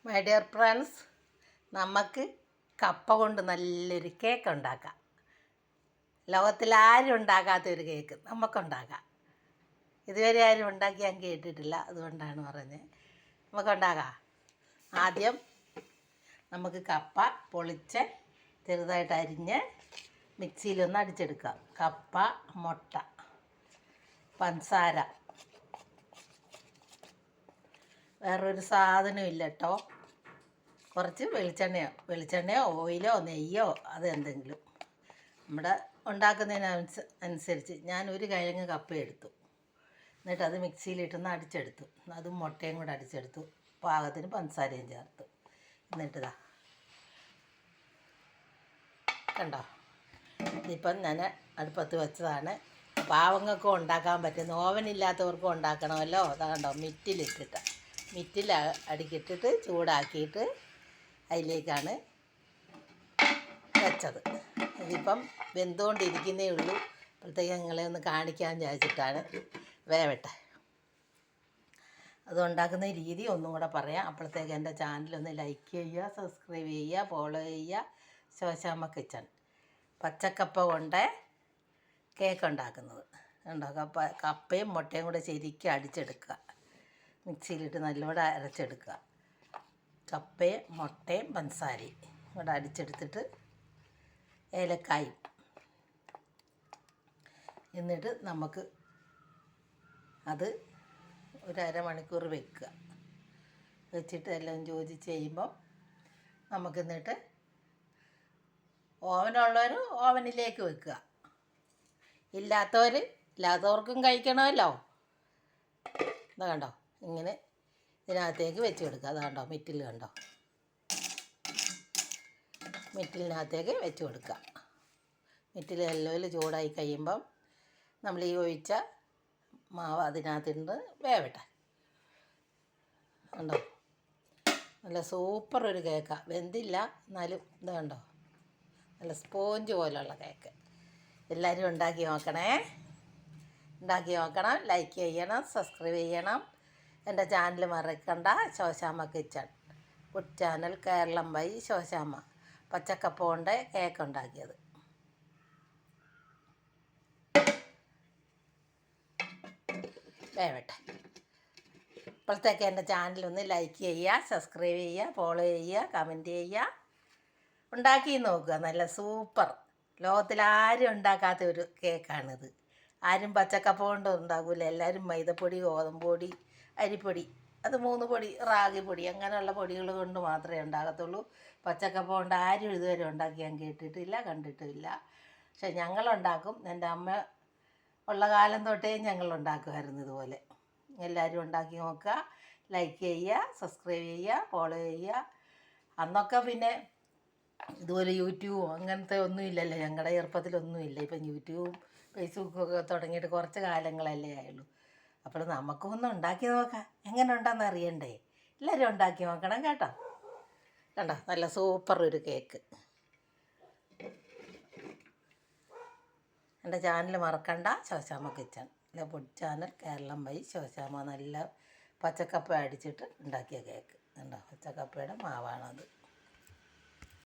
My dear friends, നമുക്ക് കപ്പ കൊണ്ട് നല്ലൊരു കേക്ക് ഉണ്ടാക്കാം. ലോകത്തിൽ ആരും ഉണ്ടാക്കാത്തൊരു കേക്ക് നമുക്കുണ്ടാക്കാം. ഇതുവരെ ആരും ഉണ്ടാക്കി ഞാൻ കേട്ടിട്ടില്ല, അതുകൊണ്ടാണ് പറഞ്ഞത്. നമുക്കുണ്ടാക്കാം. ആദ്യം നമുക്ക് കപ്പ പൊളിച്ച് ചെറുതായിട്ട് അരിഞ്ഞ് മിക്സിയിലൊന്ന് അടിച്ചെടുക്കാം. കപ്പ, മുട്ട, പഞ്ചസാര, വേറൊരു സാധനവും ഇല്ല കേട്ടോ. കുറച്ച് വെളിച്ചെണ്ണയോ ഓയിലോ നെയ്യോ അതെന്തെങ്കിലും നമ്മുടെ ഉണ്ടാക്കുന്നതിനനുസരിച്ച് ഞാൻ ഒരു കിഴങ്ങ് കപ്പ എടുത്തു. എന്നിട്ട് അത് മിക്സിയിലിട്ടൊന്ന് അടിച്ചെടുത്തു. അതും മുട്ടയും കൂടെ അടിച്ചെടുത്തു. പാകത്തിന് പഞ്ചസാരയും ചേർത്തു. എന്നിട്ടിതാ കണ്ടോ, ഇതിപ്പം ഞാൻ അടുപ്പത്ത് വെച്ചതാണ്. പാവങ്ങൾക്കും ഉണ്ടാക്കാൻ പറ്റുന്ന, ഓവനില്ലാത്തവർക്കും ഉണ്ടാക്കണമല്ലോ. അതാ കണ്ടോ, മിറ്റിൽ അടുക്കിട്ടിട്ട് ചൂടാക്കിയിട്ട് അതിലേക്കാണ് വെച്ചത്. ഇതിപ്പം വെന്തുകൊണ്ടിരിക്കുന്നേ ഉള്ളൂ. അപ്പോഴത്തേക്ക് നിങ്ങളെ ഒന്ന് കാണിക്കാൻ വിചാരിച്ചിട്ടാണ്. വേവട്ടെ. അത് ഉണ്ടാക്കുന്ന രീതി ഒന്നും കൂടെ പറയാം. അപ്പോഴത്തേക്ക് എൻ്റെ ചാനലൊന്ന് ലൈക്ക് ചെയ്യുക, സബ്സ്ക്രൈബ് ചെയ്യുക, ഫോളോ ചെയ്യുക. ശോശാമ്മ കിച്ചൺ. പച്ചക്കപ്പ കൊണ്ട് കേക്ക് ഉണ്ടാക്കുന്നത് കണ്ടോ. കപ്പയും മുട്ടയും കൂടെ ശരിക്കും അടിച്ചെടുക്കുക. മിക്സിയിലിട്ട് നല്ലോണം അരച്ചെടുക്കുക. കപ്പയും മുട്ടയും പഞ്ചസാരയും ഇവിടെ അടിച്ചെടുത്തിട്ട് ഏലക്കായും. എന്നിട്ട് നമുക്ക് അത് ഒരു അരമണിക്കൂർ വെക്കുക. വെച്ചിട്ട് എല്ലാം യോജിച്ച് ചെയ്യുമ്പം നമുക്ക് എന്നിട്ട് ഓവനുള്ളവർ ഓവനിലേക്ക് വെക്കുക. ഇല്ലാത്തവർക്കും കഴിക്കണമല്ലോ. ഇതാ കണ്ടോ, ഇങ്ങനെ ഇതിനകത്തേക്ക് വെച്ച് കൊടുക്കുക. അത് കണ്ടോ, മിറ്റിലിനകത്തേക്ക് വെച്ച് കൊടുക്കുക. മിറ്റിൽ എല്ലാം ചൂടായി കഴിയുമ്പം നമ്മൾ ഈ ഒഴിച്ച മാവ് അതിനകത്തിട്ട് വേവട്ടെ. കണ്ടോ, നല്ല സൂപ്പർ ഒരു കേക്കാണ്. വെന്തില്ല എന്നാലും ഇത് കണ്ടോ, നല്ല സ്പോഞ്ച് പോലുള്ള കേക്ക്. എല്ലാവരും ഉണ്ടാക്കി നോക്കണം. ലൈക്ക് ചെയ്യണം, സബ്സ്ക്രൈബ് ചെയ്യണം. എൻ്റെ ചാനൽ മറക്കണ്ട. Shoshamma kitchen, food channel, Keralam by Shoshamma. പച്ചക്കപ്പ കൊണ്ട് കേക്ക് ഉണ്ടാക്കിയത്. വേവട്ടെ. ഇപ്പോഴത്തേക്ക് എൻ്റെ ചാനലൊന്ന് ലൈക്ക് ചെയ്യുക, സബ്സ്ക്രൈബ് ചെയ്യുക, ഫോളോ ചെയ്യുക, കമൻറ്റ് ചെയ്യുക. ഉണ്ടാക്കി നോക്കുക. നല്ല സൂപ്പർ, ലോകത്തിലാരും ഉണ്ടാക്കാത്ത ഒരു കേക്കാണിത്. ആരും പച്ചക്കപ്പ കൊണ്ട് ഉണ്ടാക്കില്ല. എല്ലാവരും മൈദപ്പൊടി, ഗോതമ്പൊടി, അരിപ്പൊടി, അത് 3 പൊടി, റാഗി പൊടി, അങ്ങനെയുള്ള പൊടികൾ കൊണ്ട് മാത്രമേ ഉണ്ടാകത്തുള്ളൂ. പച്ചക്കപ്പ കൊണ്ട് ആരും ഇതുവരെ ഉണ്ടാക്കി ഞാൻ കേട്ടിട്ടില്ല, കണ്ടിട്ടുമില്ല. പക്ഷെ ഞങ്ങളുണ്ടാക്കും. എൻ്റെ അമ്മ ഉള്ള കാലം തൊട്ടേ ഞങ്ങളുണ്ടാക്കുമായിരുന്നു ഇതുപോലെ. എല്ലാവരും ഉണ്ടാക്കി നോക്കുക. ലൈക്ക് ചെയ്യുക, സബ്സ്ക്രൈബ് ചെയ്യുക, ഫോളോ ചെയ്യുക. അന്നൊക്കെ പിന്നെ ഇതുപോലെ യൂട്യൂബോ അങ്ങനത്തെ ഒന്നും ഇല്ലല്ലോ. ഞങ്ങളുടെ ചെറുപ്പത്തിലൊന്നുമില്ല. ഇപ്പം യൂട്യൂബും ഫേസ്ബുക്കൊക്കെ തുടങ്ങിയിട്ട് കുറച്ച് കാലങ്ങളല്ലേ ആയുള്ളൂ. അപ്പോൾ നമുക്കും ഒന്ന് ഉണ്ടാക്കി നോക്കാം. എങ്ങനെ ഉണ്ടെന്ന് അറിയണ്ടേ? എല്ലാവരും ഉണ്ടാക്കി നോക്കണം കേട്ടോ. കണ്ടോ, നല്ല സൂപ്പർ ഒരു കേക്ക്. എൻ്റെ ചാനൽ മറക്കണ്ട. ശോശാമ്മ കിച്ചൺ, അല്ല food channel, Keralam by Soshamma. നല്ല പച്ചക്കപ്പ അടിച്ചിട്ട് ഉണ്ടാക്കിയ കേക്ക്. കണ്ടോ, പച്ചക്കപ്പയുടെ മാവാണത്.